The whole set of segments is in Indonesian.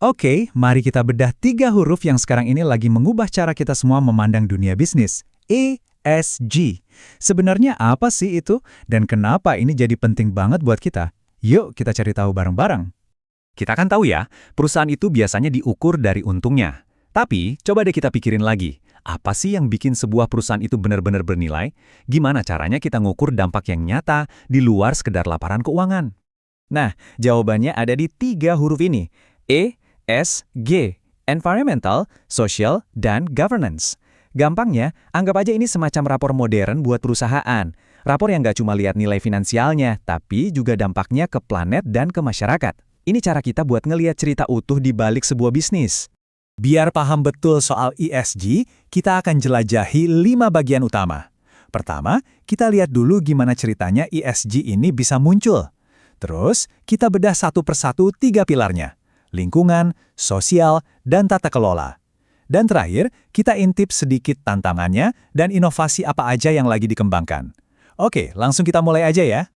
Oke, mari kita bedah 3 huruf yang sekarang ini lagi mengubah cara kita semua memandang dunia bisnis. ESG. Sebenarnya apa sih itu? Dan kenapa ini jadi penting banget buat kita? Yuk kita cari tahu bareng-bareng. Kita kan tahu ya, perusahaan itu biasanya diukur dari untungnya. Tapi, coba deh kita pikirin lagi. Apa sih yang bikin sebuah perusahaan itu benar-benar bernilai? Gimana caranya kita ngukur dampak yang nyata di luar sekedar laporan keuangan? Nah, jawabannya ada di 3 huruf ini. ESG. Environmental, Social, dan Governance. Gampangnya, anggap aja ini semacam rapor modern buat perusahaan. Rapor yang nggak cuma lihat nilai finansialnya, tapi juga dampaknya ke planet dan ke masyarakat. Ini cara kita buat ngelihat cerita utuh di balik sebuah bisnis. Biar paham betul soal ESG, kita akan jelajahi 5 bagian utama. Pertama, kita lihat dulu gimana ceritanya ESG ini bisa muncul. Terus, kita bedah satu persatu 3 pilarnya: lingkungan, sosial, dan tata kelola. Dan terakhir, kita intip sedikit tantangannya dan inovasi apa aja yang lagi dikembangkan. Oke, langsung kita mulai aja ya.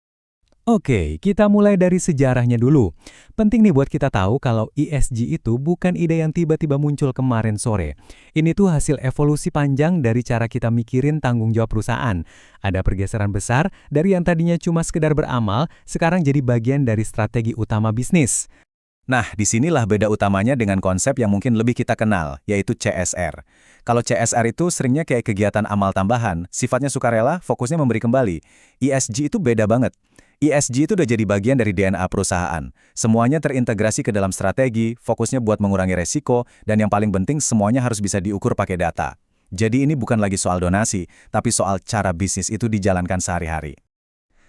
Oke, kita mulai dari sejarahnya dulu. Penting nih buat kita tahu kalau ESG itu bukan ide yang tiba-tiba muncul kemarin sore. Ini tuh hasil evolusi panjang dari cara kita mikirin tanggung jawab perusahaan. Ada pergeseran besar dari yang tadinya cuma sekedar beramal, sekarang jadi bagian dari strategi utama bisnis. Nah, disinilah beda utamanya dengan konsep yang mungkin lebih kita kenal, yaitu CSR. Kalau CSR itu seringnya kayak kegiatan amal tambahan, sifatnya sukarela, fokusnya memberi kembali. ESG itu beda banget. ESG itu udah jadi bagian dari DNA perusahaan. Semuanya terintegrasi ke dalam strategi, fokusnya buat mengurangi resiko, dan yang paling penting semuanya harus bisa diukur pakai data. Jadi ini bukan lagi soal donasi, tapi soal cara bisnis itu dijalankan sehari-hari.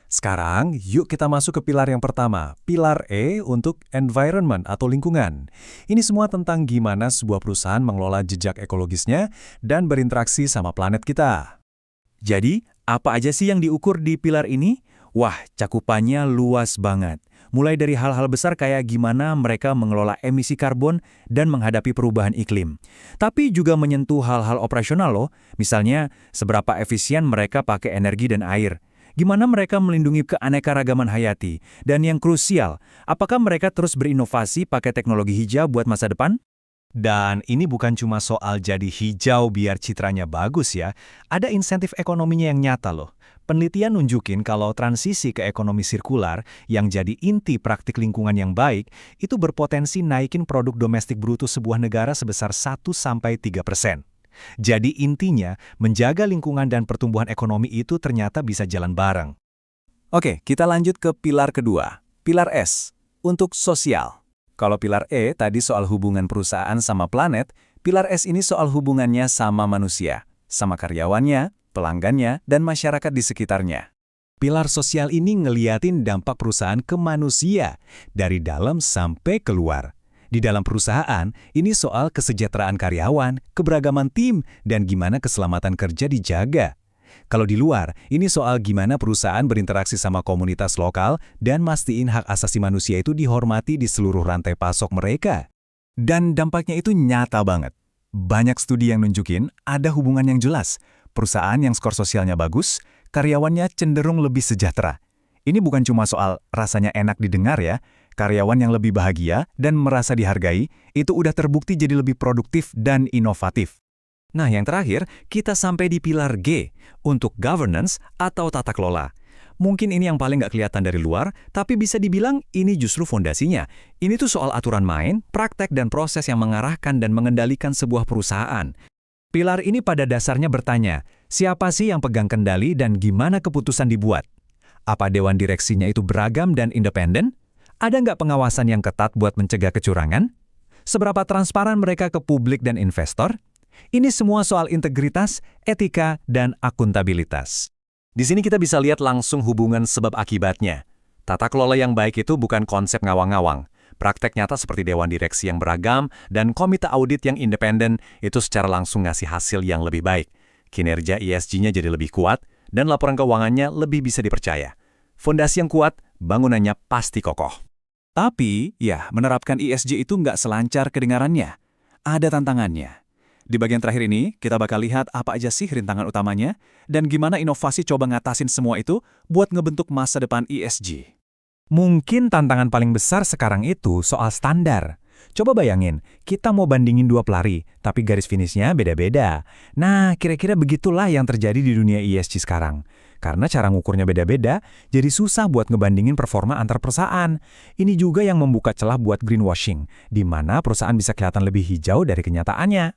Sekarang, yuk kita masuk ke pilar yang pertama, pilar E untuk environment atau lingkungan. Ini semua tentang gimana sebuah perusahaan mengelola jejak ekologisnya dan berinteraksi sama planet kita. Jadi, apa aja sih yang diukur di pilar ini? Wah, cakupannya luas banget. Mulai dari hal-hal besar kayak gimana mereka mengelola emisi karbon dan menghadapi perubahan iklim. Tapi juga menyentuh hal-hal operasional loh, misalnya seberapa efisien mereka pakai energi dan air. Gimana mereka melindungi keanekaragaman hayati. Dan yang krusial, apakah mereka terus berinovasi pakai teknologi hijau buat masa depan? Dan ini bukan cuma soal jadi hijau biar citranya bagus ya, ada insentif ekonominya yang nyata loh. Penelitian nunjukin kalau transisi ke ekonomi sirkular yang jadi inti praktik lingkungan yang baik, itu berpotensi naikin produk domestik bruto sebuah negara sebesar 1–3%. Jadi intinya, menjaga lingkungan dan pertumbuhan ekonomi itu ternyata bisa jalan bareng. Oke, kita lanjut ke pilar kedua, pilar S, untuk sosial. Kalau pilar E tadi soal hubungan perusahaan sama planet, pilar S ini soal hubungannya sama manusia, sama karyawannya, pelanggannya, dan masyarakat di sekitarnya. Pilar sosial ini ngeliatin dampak perusahaan ke manusia, dari dalam sampai keluar. Di dalam perusahaan, ini soal kesejahteraan karyawan, keberagaman tim, dan gimana keselamatan kerja dijaga. Kalau di luar, ini soal gimana perusahaan berinteraksi sama komunitas lokal dan mastiin hak asasi manusia itu dihormati di seluruh rantai pasok mereka. Dan dampaknya itu nyata banget. Banyak studi yang nunjukin ada hubungan yang jelas. Perusahaan yang skor sosialnya bagus, karyawannya cenderung lebih sejahtera. Ini bukan cuma soal rasanya enak didengar ya. Karyawan yang lebih bahagia dan merasa dihargai, itu udah terbukti jadi lebih produktif dan inovatif. Nah, yang terakhir, kita sampai di pilar G, untuk governance atau tata kelola. Mungkin ini yang paling nggak kelihatan dari luar, tapi bisa dibilang ini justru fondasinya. Ini tuh soal aturan main, praktek dan proses yang mengarahkan dan mengendalikan sebuah perusahaan. Pilar ini pada dasarnya bertanya, siapa sih yang pegang kendali dan gimana keputusan dibuat? Apa dewan direksinya itu beragam dan independen? Ada nggak pengawasan yang ketat buat mencegah kecurangan? Seberapa transparan mereka ke publik dan investor? Ini semua soal integritas, etika, dan akuntabilitas. Di sini kita bisa lihat langsung hubungan sebab akibatnya. Tata kelola yang baik itu bukan konsep ngawang-ngawang. Praktek nyata seperti dewan direksi yang beragam dan komite audit yang independen itu secara langsung ngasih hasil yang lebih baik. Kinerja ESG-nya jadi lebih kuat dan laporan keuangannya lebih bisa dipercaya. Fondasi yang kuat, bangunannya pasti kokoh. Tapi, ya, menerapkan ESG itu nggak selancar kedengarannya. Ada tantangannya. Di bagian terakhir ini, kita bakal lihat apa aja sih rintangan utamanya dan gimana inovasi coba ngatasin semua itu buat ngebentuk masa depan ESG. Mungkin tantangan paling besar sekarang itu soal standar. Coba bayangin, kita mau bandingin dua pelari, tapi garis finishnya beda-beda. Nah, kira-kira begitulah yang terjadi di dunia ESG sekarang. Karena cara ngukurnya beda-beda, jadi susah buat ngebandingin performa antar perusahaan. Ini juga yang membuka celah buat greenwashing, di mana perusahaan bisa kelihatan lebih hijau dari kenyataannya.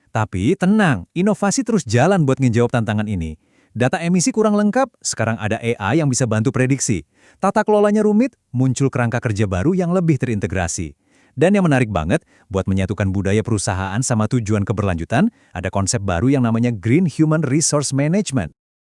Tapi tenang, inovasi terus jalan buat ngejawab tantangan ini. Data emisi kurang lengkap, sekarang ada AI yang bisa bantu prediksi. Tata kelolanya rumit, muncul kerangka kerja baru yang lebih terintegrasi. Dan yang menarik banget, buat menyatukan budaya perusahaan sama tujuan keberlanjutan, ada konsep baru yang namanya Green Human Resource Management.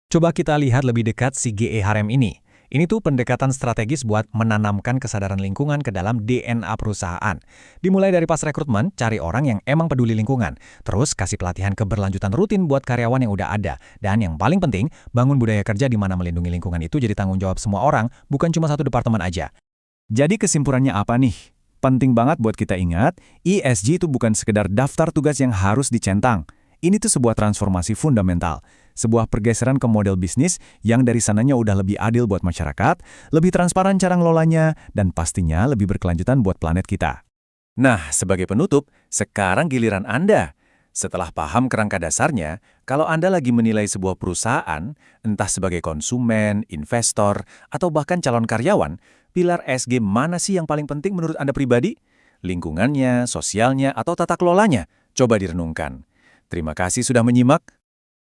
Coba kita lihat lebih dekat si GEHRM ini. Ini tuh pendekatan strategis buat menanamkan kesadaran lingkungan ke dalam DNA perusahaan. Dimulai dari pas rekrutmen, cari orang yang emang peduli lingkungan. Terus kasih pelatihan keberlanjutan rutin buat karyawan yang udah ada. Dan yang paling penting, bangun budaya kerja di mana melindungi lingkungan itu jadi tanggung jawab semua orang, bukan cuma satu departemen aja. Jadi kesimpulannya apa nih? Penting banget buat kita ingat, ESG itu bukan sekedar daftar tugas yang harus dicentang. Ini tuh sebuah transformasi fundamental, sebuah pergeseran ke model bisnis yang dari sananya udah lebih adil buat masyarakat, lebih transparan cara ngelolanya, dan pastinya lebih berkelanjutan buat planet kita. Nah, sebagai penutup, sekarang giliran Anda. Setelah paham kerangka dasarnya, kalau Anda lagi menilai sebuah perusahaan, entah sebagai konsumen, investor, atau bahkan calon karyawan, pilar ESG mana sih yang paling penting menurut Anda pribadi? Lingkungannya, sosialnya, atau tata kelolanya? Coba direnungkan. Terima kasih sudah menyimak.